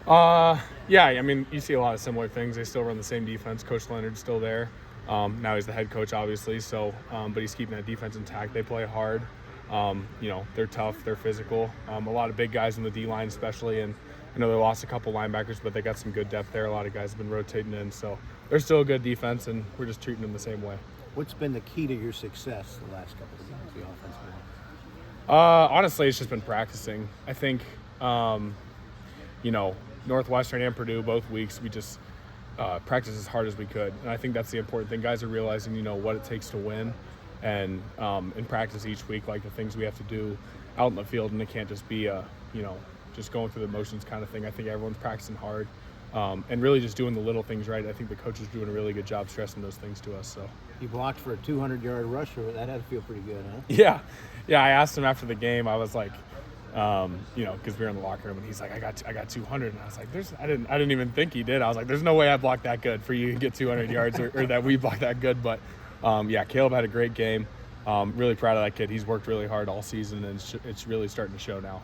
Yeah, I mean, you see a lot of similar things. They still run the same defense. Coach Leonard's still there. Now he's the head coach, obviously. So, but he's keeping that defense intact. They play hard. They're tough. They're physical. A lot of big guys in the D line, especially. And I know they lost a couple linebackers, but they got some good depth there. A lot of guys have been rotating in. So they're still a good defense, and we're just treating them the same way. What's been the key to your success the last couple of games, the offensive line? Honestly, it's just been practicing. I think, Northwestern and Purdue, both weeks, we just practiced as hard as we could. And I think that's the important thing. Guys are realizing, what it takes to win. And in practice each week, like the things we have to do out in the field. And it can't just be just going through the motions kind of thing. I think everyone's practicing hard and really just doing the little things right. I think the coach is doing a really good job stressing those things to us. So you blocked for a 200-yard rusher. That had to feel pretty good, huh? Yeah. I asked him after the game. I was like, because we were in the locker room, and he's like, I got 200, and I was like, I didn't even think he did. I was like, there's no way I blocked that good for you to get 200 yards or that we blocked that good. But Caleb had a great game. Really proud of that kid. He's worked really hard all season, and it's really starting to show now.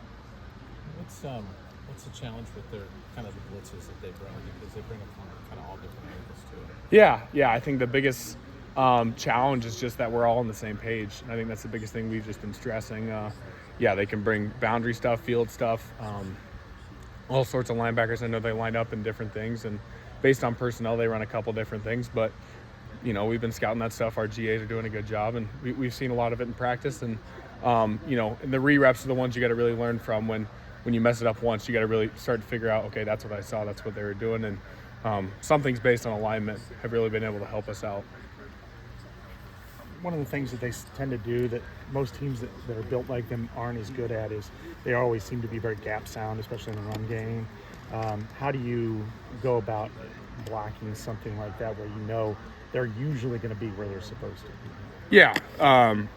What's the challenge with their kind of the blitzes that they bring, because they bring them from kind of all different angles to it? Yeah. I think the biggest challenge is just that we're all on the same page. I think that's the biggest thing we've just been stressing. They can bring boundary stuff, field stuff, all sorts of linebackers. I know they line up in different things, and based on personnel, they run a couple different things. But, we've been scouting that stuff. Our GAs are doing a good job, and we've seen a lot of it in practice. And, and the re-reps are the ones you got to really learn from. When you mess it up once, you got to really start to figure out, okay, that's what I saw, that's what they were doing. And some things based on alignment have really been able to help us out. One of the things that they tend to do that most teams that are built like them aren't as good at is they always seem to be very gap sound, especially in the run game. How do you go about blocking something like that where they're usually going to be where they're supposed to be? Yeah,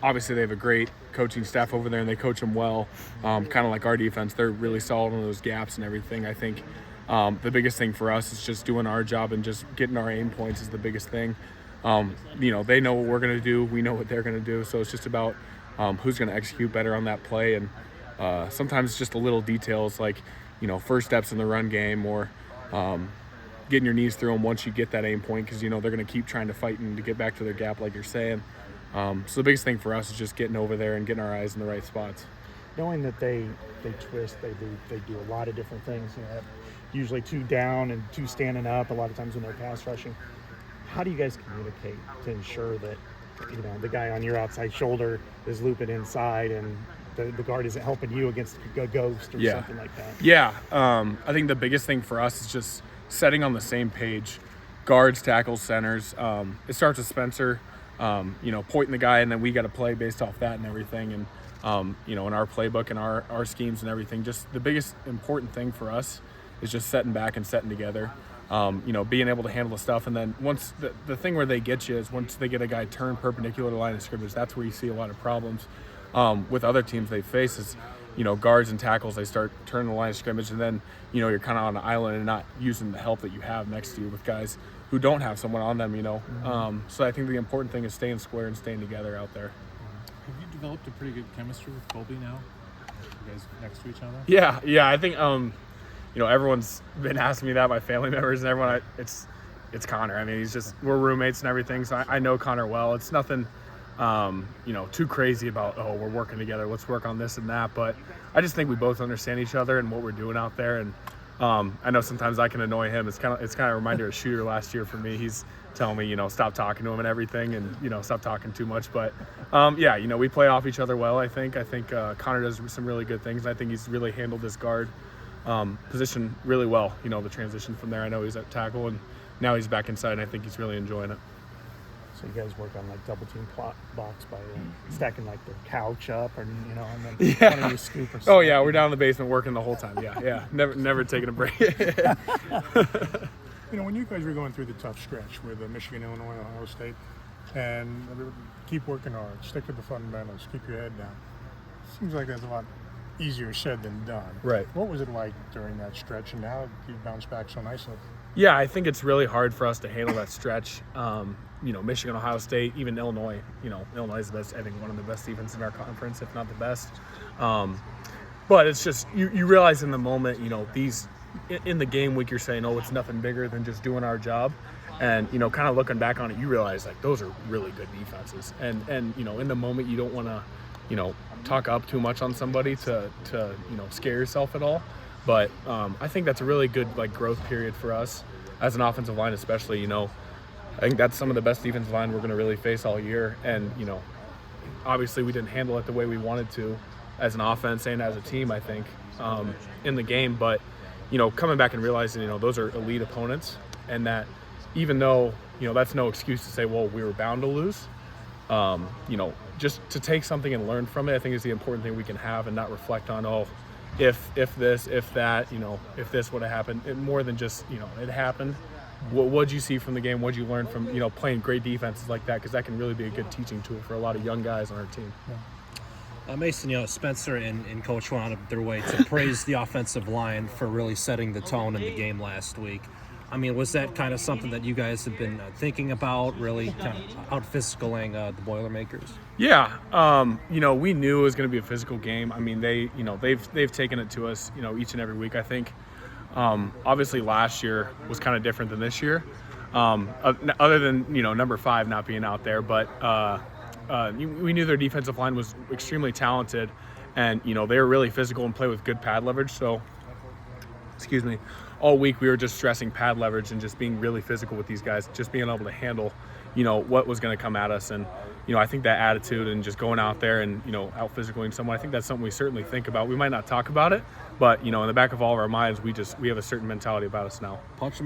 obviously they have a great coaching staff over there, and they coach them well. Kind of like our defense, they're really solid on those gaps and everything. I think the biggest thing for us is just doing our job and just getting our aim points is the biggest thing. They know what we're going to do. We know what they're going to do. So it's just about who's going to execute better on that play. And sometimes it's just the little details like, first steps in the run game or getting your knees through them once you get that aim point because, they're going to keep trying to fight and to get back to their gap like you're saying. So the biggest thing for us is just getting over there and getting our eyes in the right spots. Knowing that they twist, they do a lot of different things. Usually 2 down and 2 standing up a lot of times when they're pass rushing. How do you guys communicate to ensure that, the guy on your outside shoulder is looping inside and the guard isn't helping you against a ghost or something like that? Yeah. I think the biggest thing for us is just setting on the same page. Guards, tackles, centers. It starts with Spencer, pointing the guy, and then we got to play based off that and everything. And, in our playbook and our schemes and everything, just the biggest important thing for us is just setting back and setting together. Being able to handle the stuff. And then once the thing where they get you is once they get a guy turned perpendicular to the line of scrimmage, that's where you see a lot of problems. With other teams they face is, guards and tackles, they start turning the line of scrimmage, and then, you're kind of on an island and not using the help that you have next to you with guys who don't have someone on them, So I think the important thing is staying square and staying together out there. Have you developed a pretty good chemistry with Colby now? You guys next to each other? Yeah. I think, everyone's been asking me that, my family members and everyone. It's Connor. I mean, we're roommates and everything, so I know Connor well. It's nothing, too crazy about, we're working together, let's work on this and that. But I just think we both understand each other and what we're doing out there. And I know sometimes I can annoy him. It's kind of a reminder of Shooter last year for me. He's telling me, stop talking to him and everything and, stop talking too much. But, we play off each other well, I think. I think Connor does some really good things. I think he's really handled this guard position really well, the transition from there. I know he's at tackle and now he's back inside, and I think he's really enjoying it. So you guys work on double team box by stacking their couch up and and then one of you scoop or something. Oh yeah, we're down in the basement working the whole time. Yeah. Never taking a break. When you guys were going through the tough stretch with Michigan, Illinois, Ohio State, and keep working hard, stick to the fundamentals, keep your head down. Seems like that's a lot easier said than done. Right. What was it like during that stretch, and how you bounced back so nicely? Yeah, I think it's really hard for us to handle that stretch. Michigan, Ohio State, even Illinois. Illinois is the best, I think, one of the best defenses in our conference, if not the best. But it's just you realize in the moment, these in the game week, you're saying, oh, it's nothing bigger than just doing our job. And, you know, kind of looking back on it, you realize, like, those are really good defenses. And you know, in the moment, you don't want to, you know, talk up too much on somebody to you know, scare yourself at all. But I think that's a really good, like, growth period for us as an offensive line, especially. You know, I think that's some of the best defensive line we're going to really face all year. And, you know, obviously we didn't handle it the way we wanted to as an offense and as a team, I think, in the game. But, you know, coming back and realizing, you know, those are elite opponents, and that even though, you know, that's no excuse to say, well, we were bound to lose, you know, just to take something and learn from it, I think is the important thing we can have, and not reflect on, oh, if this, if that, you know, if this would have happened. More than just, you know, it happened. What'd you see from the game? What'd you learn from, you know, playing great defenses like that? Because that can really be a good teaching tool for a lot of young guys on our team. Mason, you know, Spencer and Coach went out of their way to praise the offensive line for really setting the tone in the game last week. I mean, was that kind of something that you guys have been thinking about, really kind of out-physicaling the Boilermakers? Yeah, you know, we knew it was going to be a physical game. I mean, they've taken it to us, you know, each and every week. I think, obviously, last year was kind of different than this year, other than, you know, number 5 not being out there. But we knew their defensive line was extremely talented, and, you know, they were really physical and play with good pad leverage. So, excuse me. All week we were just stressing pad leverage and just being really physical with these guys, just being able to handle, you know, what was going to come at us. And, you know, I think that attitude and just going out there and, you know, out physicaling someone, I think that's something we certainly think about. We might not talk about it, but, you know, in the back of all of our minds, we have a certain mentality about us now. Punch